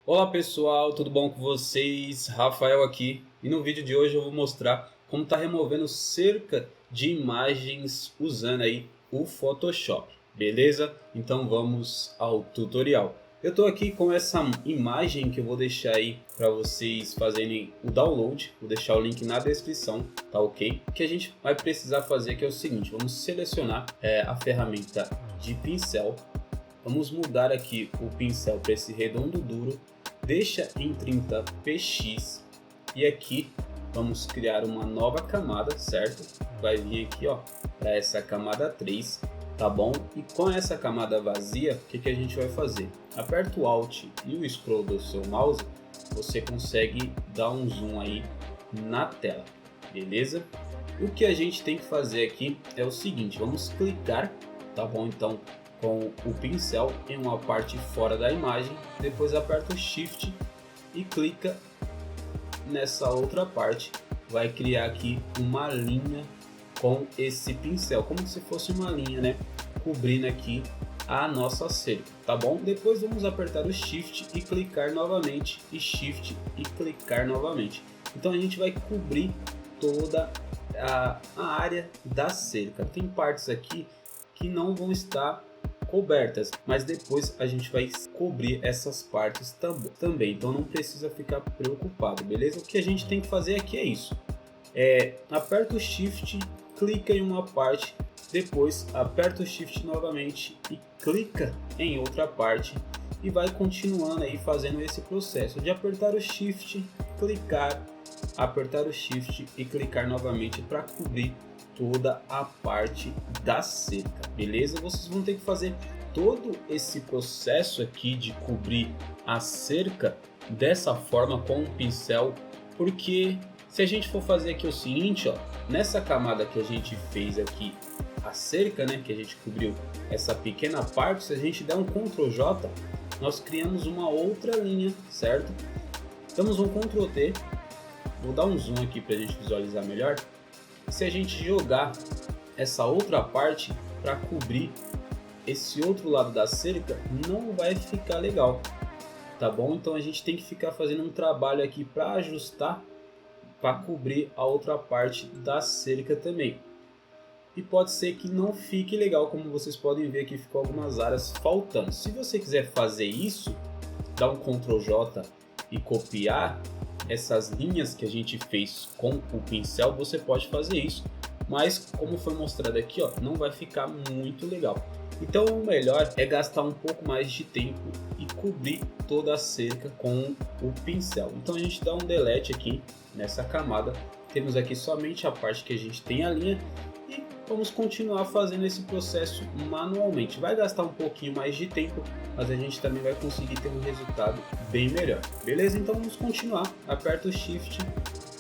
Olá pessoal, tudo bom com vocês? Rafael aqui, e no vídeo de hoje eu vou mostrar como está removendo cerca de imagens usando aí o Photoshop, beleza? Então vamos ao tutorial. Eu estou aqui com essa imagem que eu vou deixar aí para vocês fazerem o download, vou deixar o link na descrição, tá ok? O que a gente vai precisar fazer aqui é o seguinte, vamos selecionar a ferramenta de pincel, vamos mudar aqui o pincel para esse redondo duro, deixa em 30px e aqui vamos criar uma nova camada, certo? Vai vir aqui ó, para essa camada 3, tá bom? E com essa camada vazia, o que a gente vai fazer? Aperta o Alt e o Scroll do seu mouse, você consegue dar um zoom aí na tela, beleza? O que a gente tem que fazer aqui é o seguinte, vamos clicar, tá bom? Então com o pincel em uma parte fora da imagem, depois aperta o Shift e clica nessa outra parte, vai criar aqui uma linha com esse pincel, como se fosse uma linha, né, cobrindo aqui a nossa cerca, tá bom? Depois vamos apertar o Shift e clicar novamente, e Shift e clicar novamente. Então a gente vai cobrir toda a área da cerca. Tem partes aqui que não vão estar cobertas, mas depois a gente vai cobrir essas partes também, então não precisa ficar preocupado, beleza? O que a gente tem que fazer aqui é isso, aperta o Shift, clica em uma parte, depois aperta o Shift novamente e clica em outra parte e vai continuando aí fazendo esse processo de apertar o Shift, clicar, apertar o Shift e clicar novamente para cobrir toda a parte da cerca, beleza? Vocês vão ter que fazer todo esse processo aqui de cobrir a cerca dessa forma com o pincel, porque se a gente for fazer aqui o seguinte, ó, nessa camada que a gente fez aqui a cerca, né, que a gente cobriu essa pequena parte, se a gente der um Ctrl J, nós criamos uma outra linha, certo? Damos um Ctrl T, vou dar um zoom aqui para a gente visualizar melhor. Se a gente jogar essa outra parte para cobrir esse outro lado da cerca, não vai ficar legal, tá bom? Então a gente tem que ficar fazendo um trabalho aqui para ajustar, para cobrir a outra parte da cerca também. E pode ser que não fique legal, como vocês podem ver aqui, ficou algumas áreas faltando. Se você quiser fazer isso, dá um Ctrl J e copiar essas linhas que a gente fez com o pincel, você pode fazer isso, mas como foi mostrado aqui, ó, não vai ficar muito legal. Então o melhor é gastar um pouco mais de tempo e cobrir toda a cerca com o pincel. Então a gente dá um delete aqui nessa camada, temos aqui somente a parte que a gente tem a linha e vamos continuar fazendo esse processo manualmente. Vai gastar um pouquinho mais de tempo, mas a gente também vai conseguir ter um resultado bem melhor, beleza? Então vamos continuar, aperta o Shift,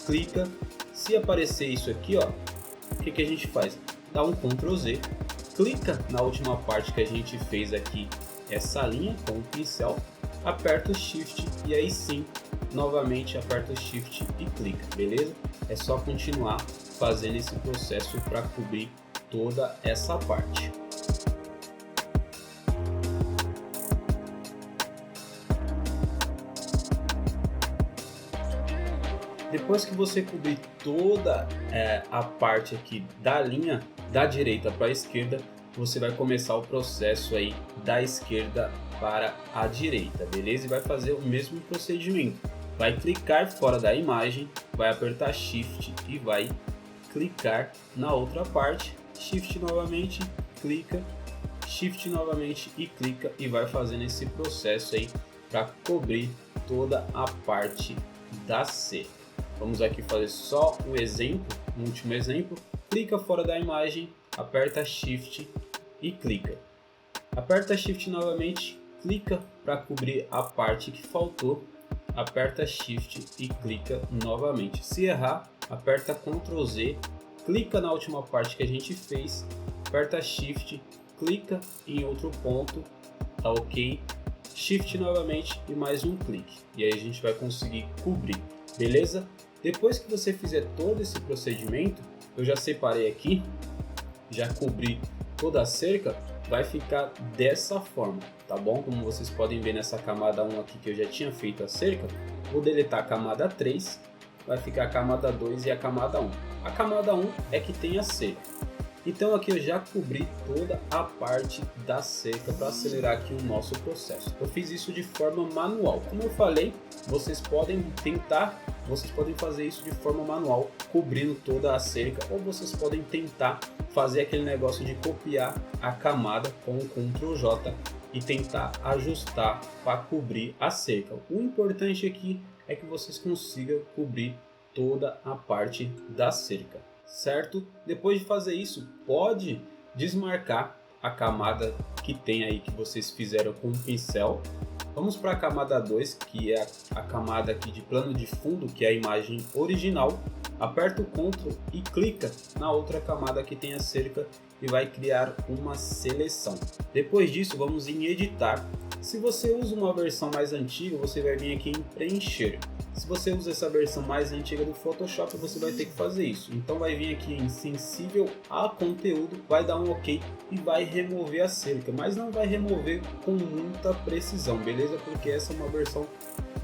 clica, se aparecer isso aqui, ó, o que a gente faz? Dá um Ctrl Z, clica na última parte que a gente fez aqui, essa linha com o pincel, aperta o Shift e aí sim, novamente aperta o Shift e clica, beleza? É só continuar fazendo esse processo para cobrir toda essa parte. Depois que você cobrir toda a parte aqui da linha da direita para a esquerda, você vai começar o processo aí da esquerda para a direita, beleza? E vai fazer o mesmo procedimento. Vai clicar fora da imagem, vai apertar Shift e vai clicar na outra parte, Shift novamente, clica, Shift novamente e clica e vai fazendo esse processo aí para cobrir toda a parte da cerca. Vamos aqui fazer só o exemplo, um último exemplo, clica fora da imagem, aperta Shift e clica. Aperta Shift novamente, clica para cobrir a parte que faltou, aperta Shift e clica novamente. Se errar, aperta Ctrl Z, clica na última parte que a gente fez, aperta Shift, clica em outro ponto, tá ok? Shift novamente e mais um clique. E aí a gente vai conseguir cobrir, beleza? Depois que você fizer todo esse procedimento, eu já separei aqui, já cobri toda a cerca, vai ficar dessa forma, tá bom? Como vocês podem ver nessa camada 1 aqui que eu já tinha feito a cerca, vou deletar a camada 3, vai ficar a camada 2 e a camada 1. A camada 1 é que tem a cerca. Então aqui eu já cobri toda a parte da cerca para acelerar aqui o nosso processo. Eu fiz isso de forma manual. Como eu falei, vocês podem fazer isso de forma manual, cobrindo toda a cerca, ou vocês podem tentar fazer aquele negócio de copiar a camada com o Ctrl J e tentar ajustar para cobrir a cerca. O importante aqui é que vocês consigam cobrir toda a parte da cerca, certo? Depois de fazer isso, pode desmarcar a camada que tem aí que vocês fizeram com o pincel. Vamos para a camada 2, que é a camada aqui de plano de fundo, que é a imagem original. Aperta o Ctrl e clica na outra camada que tem a cerca e vai criar uma seleção. Depois disso, vamos em editar. Se você usa uma versão mais antiga, você vai vir aqui em preencher. Se você usa essa versão mais antiga do Photoshop, você vai ter que fazer isso. Então vai vir aqui em sensível a conteúdo, vai dar um OK e vai remover a cerca, mas não vai remover com muita precisão, beleza? Porque essa é uma versão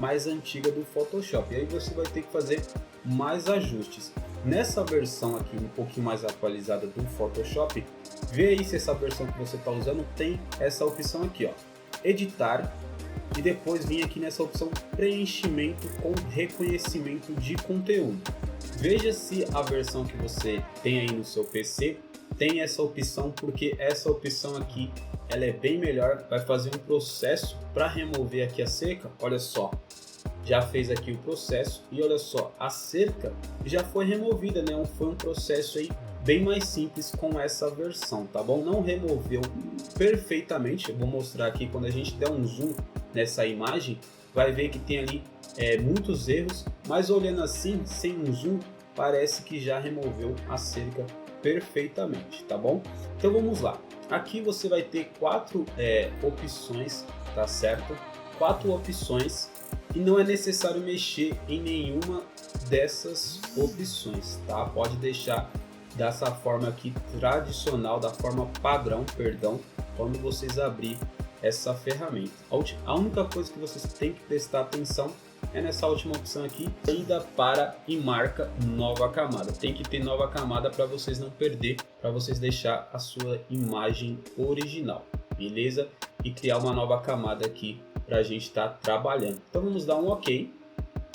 mais antiga do Photoshop. E aí você vai ter que fazer mais ajustes. Nessa versão aqui um pouquinho mais atualizada do Photoshop, vê aí se essa versão que você está usando tem essa opção aqui, ó, editar, e depois vim aqui nessa opção preenchimento com reconhecimento de conteúdo. Veja se a versão que você tem aí no seu PC tem essa opção, porque essa opção aqui ela é bem melhor, vai fazer um processo para remover aqui a cerca. Olha só, já fez aqui o processo e olha só, a cerca já foi removida, né? Foi um processo aí bem mais simples com essa versão, tá bom? Não removeu perfeitamente. Eu vou mostrar aqui quando a gente der um zoom nessa imagem, vai ver que tem ali muitos erros, mas olhando assim, sem um zoom, parece que já removeu a cerca perfeitamente, tá bom? Então vamos lá. Aqui você vai ter quatro opções, tá certo? Quatro opções e não é necessário mexer em nenhuma dessas opções, tá? Pode deixar dessa forma aqui tradicional, da forma padrão, perdão, quando vocês abrir essa ferramenta. A única coisa que vocês têm que prestar atenção é nessa última opção aqui, saída para e marca nova camada. Tem que ter nova camada para vocês não perder, para vocês deixar a sua imagem original, beleza? E criar uma nova camada aqui para a gente estar trabalhando. Então vamos dar um OK.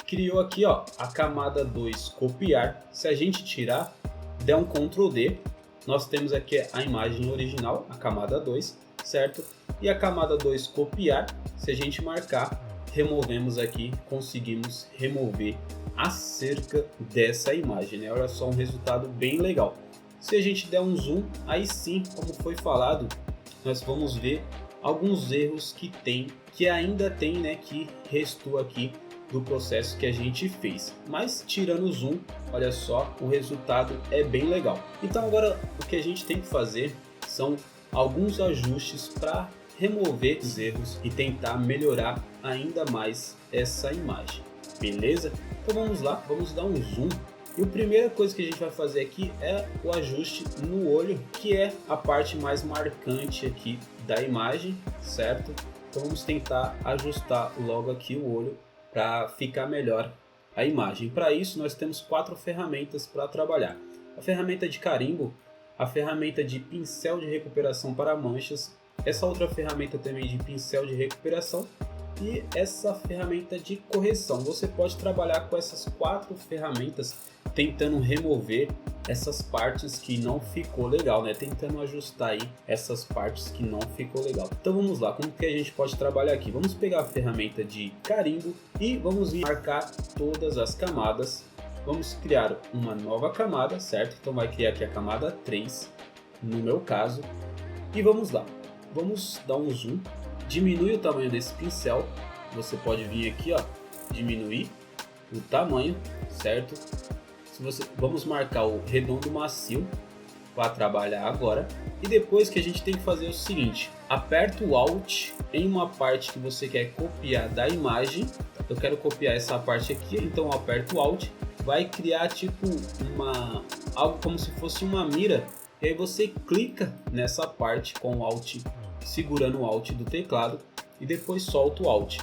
Criou aqui, ó, a camada 2 copiar. Se a gente tirar, der um Ctrl D, nós temos aqui a imagem original, a camada 2, certo? E a camada 2 copiar, se a gente marcar, removemos aqui, conseguimos remover a cerca dessa imagem, né? Olha só, um resultado bem legal. Se a gente der um zoom, aí sim, como foi falado, nós vamos ver alguns erros que ainda tem, né, que restou aqui do processo que a gente fez. Mas tirando o zoom, olha só, o resultado é bem legal. Então agora o que a gente tem que fazer são alguns ajustes para remover os erros e tentar melhorar ainda mais essa imagem, beleza? Então vamos lá, vamos dar um zoom. E a primeira coisa que a gente vai fazer aqui é o ajuste no olho, que é a parte mais marcante aqui da imagem, certo? Então vamos tentar ajustar logo aqui o olho para ficar melhor a imagem. Para isso nós temos quatro ferramentas para trabalhar: a ferramenta de carimbo, a ferramenta de pincel de recuperação para manchas, essa outra ferramenta também de pincel de recuperação e essa ferramenta de correção. Você pode trabalhar com essas quatro ferramentas tentando remover essas partes que não ficou legal, né? Tentando ajustar aí essas partes que não ficou legal. Então vamos lá, como que a gente pode trabalhar aqui? Vamos pegar a ferramenta de carimbo e vamos marcar todas as camadas. Vamos criar uma nova camada, certo? Então vai criar aqui a camada 3, no meu caso. E vamos lá, vamos dar um zoom, diminui o tamanho desse pincel. Você pode vir aqui, ó, diminuir o tamanho, certo? Vamos marcar o redondo macio para trabalhar agora. E depois que a gente tem que fazer o seguinte: aperta o Alt em uma parte que você quer copiar da imagem. Eu quero copiar essa parte aqui, então aperta o Alt. Vai criar tipo algo como se fosse uma mira E aí você clica nessa parte com o Alt, segurando o Alt do teclado e depois solta o Alt.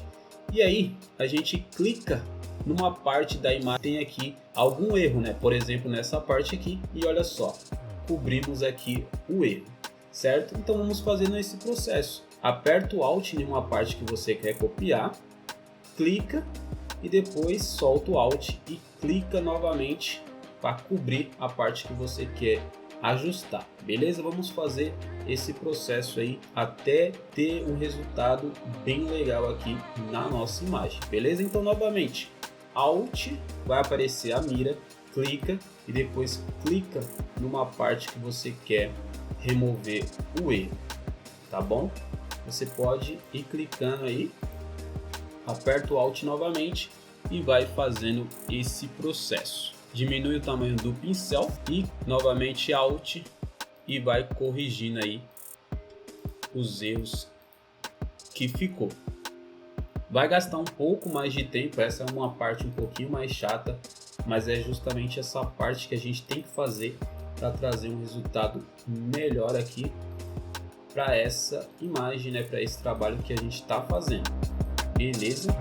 E aí a gente clica numa parte da imagem que tem aqui algum erro, né? Por exemplo, nessa parte aqui, e olha só, cobrimos aqui o erro, certo? Então vamos fazendo esse processo. Aperta o Alt em uma parte que você quer copiar, clica e depois solta o Alt e clica novamente para cobrir a parte que você quer ajustar, beleza? Vamos fazer esse processo aí até ter um resultado bem legal aqui na nossa imagem, beleza? Então novamente, Alt, vai aparecer a mira, clica e depois clica numa parte que você quer remover o erro, tá bom? Você pode ir clicando aí, aperta o Alt novamente e vai fazendo esse processo. Diminui o tamanho do pincel e novamente Alt e vai corrigindo aí os erros que ficou. Vai gastar um pouco mais de tempo, essa é uma parte um pouquinho mais chata, mas é justamente essa parte que a gente tem que fazer para trazer um resultado melhor aqui para essa imagem, né, para esse trabalho que a gente está fazendo, beleza?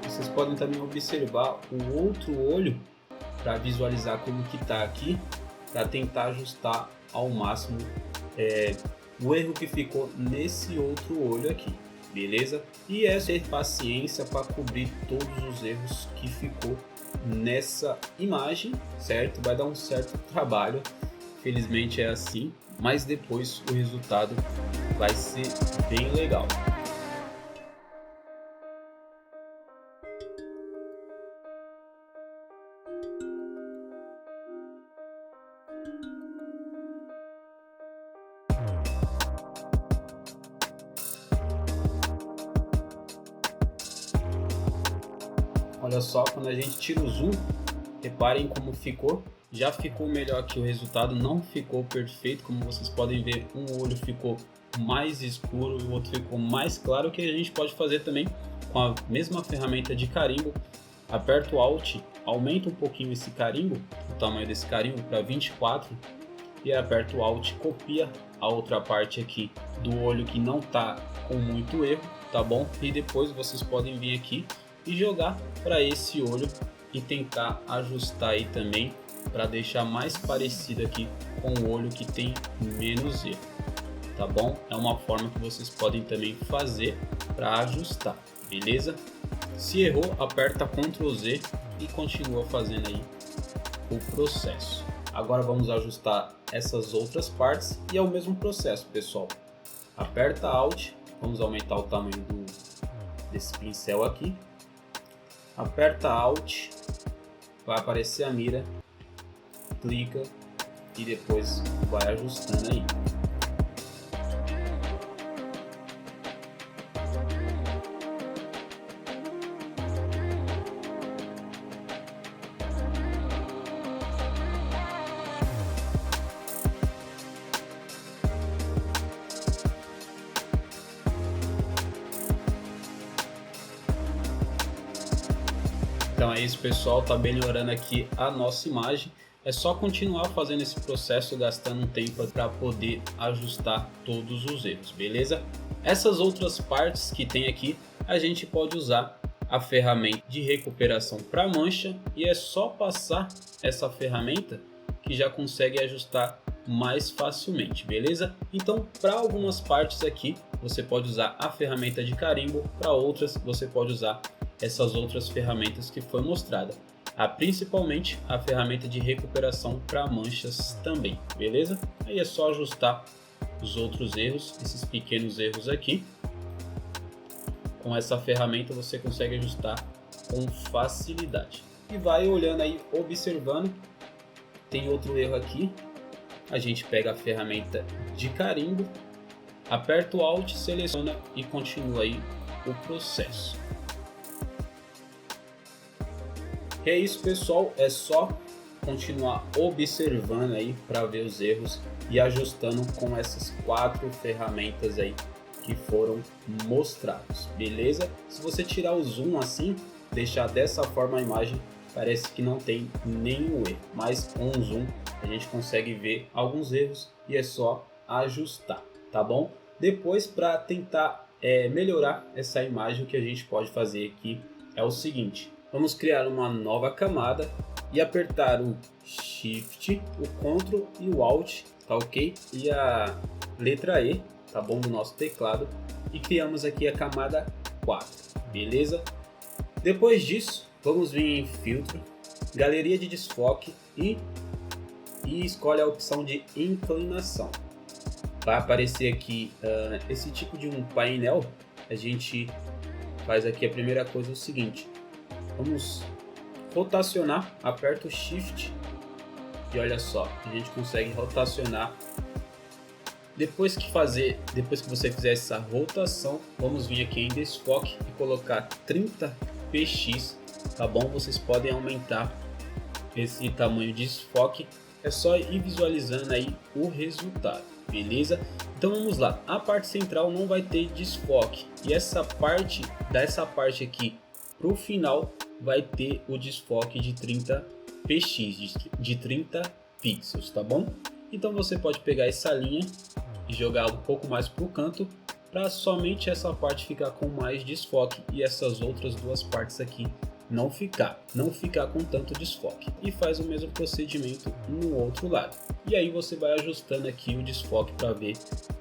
Vocês podem também observar o outro olho para visualizar como que está aqui, para tentar ajustar ao máximo o erro que ficou nesse outro olho aqui, beleza? E é ter paciência para cobrir todos os erros que ficou nessa imagem, certo? Vai dar um certo trabalho, felizmente é assim, mas depois o resultado vai ser bem legal. Olha só, quando a gente tira o zoom, reparem como ficou. Já ficou melhor que o resultado, não ficou perfeito. Como vocês podem ver, um olho ficou mais escuro e o outro ficou mais claro. O que a gente pode fazer também com a mesma ferramenta de carimbo. Aperta o Alt, aumenta um pouquinho esse carimbo, o tamanho desse carimbo para 24. E aperta o Alt, copia a outra parte aqui do olho que não está com muito erro, tá bom? E depois vocês podem vir aqui e jogar para esse olho e tentar ajustar aí também para deixar mais parecido aqui com o olho que tem menos erro, tá bom? É uma forma que vocês podem também fazer para ajustar, beleza? Se errou, aperta Ctrl Z e continua fazendo aí o processo. Agora vamos ajustar essas outras partes e é o mesmo processo, pessoal. Aperta Alt, vamos aumentar o tamanho desse pincel aqui. Aperta Alt, vai aparecer a mira, clica e depois vai ajustando aí. Então é isso, pessoal, tá melhorando aqui a nossa imagem. É só continuar fazendo esse processo, gastando um tempo para poder ajustar todos os erros, beleza? Essas outras partes que tem aqui, a gente pode usar a ferramenta de recuperação para mancha e é só passar essa ferramenta que já consegue ajustar mais facilmente, beleza? Então, para algumas partes aqui, você pode usar a ferramenta de carimbo, para outras você pode usar essas outras ferramentas que foi mostrada, principalmente a ferramenta de recuperação para manchas também, beleza? Aí é só ajustar os outros erros, esses pequenos erros aqui. Com essa ferramenta você consegue ajustar com facilidade. E vai olhando aí, observando. Tem outro erro aqui. A gente pega a ferramenta de carimbo, aperta o Alt, seleciona e continua aí o processo. É isso, pessoal, é só continuar observando aí para ver os erros e ajustando com essas 4 ferramentas aí que foram mostrados, beleza? Se você tirar o zoom assim, deixar dessa forma a imagem, parece que não tem nenhum erro, mas com o zoom a gente consegue ver alguns erros e é só ajustar, tá bom? Depois, para tentar melhorar essa imagem, o que a gente pode fazer aqui é o seguinte: vamos criar uma nova camada e apertar o Shift, o Ctrl e o Alt, tá ok? E a letra E, tá bom, do nosso teclado, e criamos aqui a camada 4, beleza? Depois disso, vamos vir em Filtro, Galeria de Desfoque e escolhe a opção de Inclinação. Vai aparecer aqui esse tipo de um painel. A gente faz aqui a primeira coisa, é o seguinte: vamos rotacionar, aperta o Shift e olha só, a gente consegue rotacionar. Depois que você fizer essa rotação, vamos vir aqui em Desfoque e colocar 30 px, tá bom? Vocês podem aumentar esse tamanho de desfoque, é só ir visualizando aí o resultado, beleza? Então vamos lá, a parte central não vai ter desfoque e essa parte aqui pro final vai ter o desfoque de 30 px, de 30 pixels, tá bom? Então você pode pegar essa linha e jogar um pouco mais para o canto, para somente essa parte ficar com mais desfoque e essas outras duas partes aqui não ficar com tanto desfoque. E faz o mesmo procedimento no outro lado. E aí você vai ajustando aqui o desfoque para ver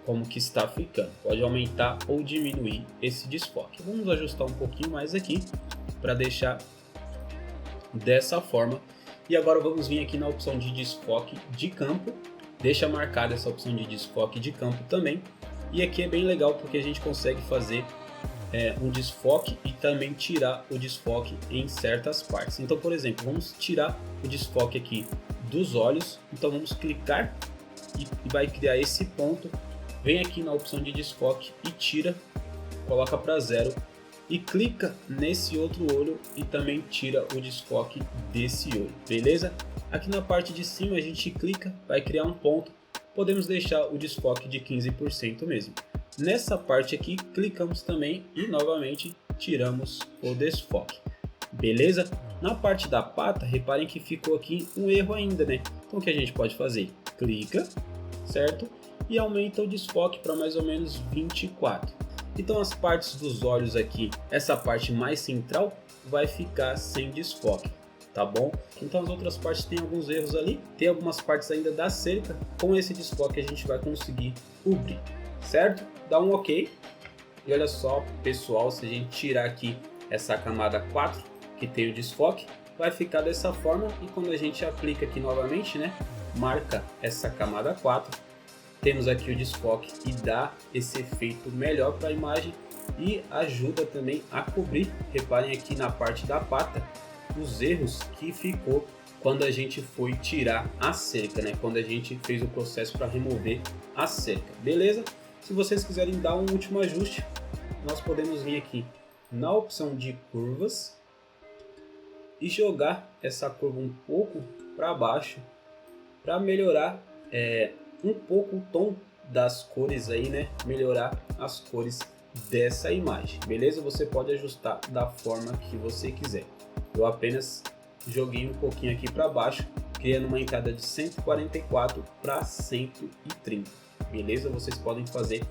como que está ficando. Pode aumentar ou diminuir esse desfoque. Vamos ajustar um pouquinho mais aqui para deixar dessa forma. E agora vamos vir aqui na opção de desfoque de campo. Deixa marcada essa opção de desfoque de campo também. E aqui é bem legal porque a gente consegue fazer um desfoque e também tirar o desfoque em certas partes. Então, por exemplo, vamos tirar o desfoque aqui dos olhos. Então vamos clicar e vai criar esse ponto. Vem aqui na opção de desfoque e tira, coloca para 0 e clica nesse outro olho e também tira o desfoque desse olho, beleza? Aqui na parte de cima a gente clica, vai criar um ponto, podemos deixar o desfoque de 15% mesmo. Nessa parte aqui clicamos também e novamente tiramos o desfoque, beleza? Na parte da pata, reparem que ficou aqui um erro ainda, né? Então o que a gente pode fazer? Clica, certo? E aumenta o desfoque para mais ou menos 24. Então as partes dos olhos aqui, essa parte mais central vai ficar sem desfoque, tá bom? Então as outras partes tem alguns erros ali, tem algumas partes ainda da cerca, com esse desfoque a gente vai conseguir cobrir, certo? Dá um ok, e olha só pessoal, se a gente tirar aqui essa camada 4, que tem o desfoque, vai ficar dessa forma, e quando a gente aplica aqui novamente, né, marca essa camada 4, temos aqui o desfoque e dá esse efeito melhor para a imagem e ajuda também a cobrir. Reparem aqui na parte da pata os erros que ficou quando a gente foi tirar a cerca, né? Quando a gente fez o processo para remover a cerca, beleza? Se vocês quiserem dar um último ajuste, nós podemos vir aqui na opção de curvas e jogar essa curva um pouco para baixo para melhorar um pouco o tom das cores aí, né? Melhorar as cores dessa imagem, beleza? Você pode ajustar da forma que você quiser. Eu apenas joguei um pouquinho aqui para baixo, criando uma entrada de 144 para 130, beleza? Vocês podem fazer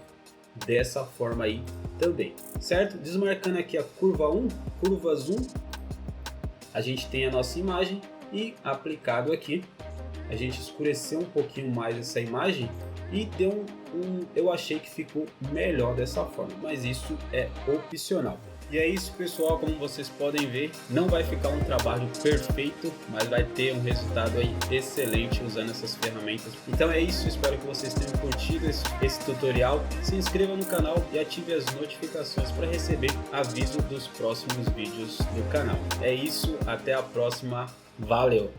dessa forma aí também, certo? Desmarcando aqui a curva 1, curva zoom, a gente tem a nossa imagem e aplicado aqui, a gente escureceu um pouquinho mais essa imagem e deu eu achei que ficou melhor dessa forma, mas isso é opcional. E é isso pessoal, como vocês podem ver, não vai ficar um trabalho perfeito, mas vai ter um resultado aí excelente usando essas ferramentas. Então é isso, espero que vocês tenham curtido esse tutorial. Se inscreva no canal e ative as notificações para receber aviso dos próximos vídeos do canal. É isso, até a próxima, valeu!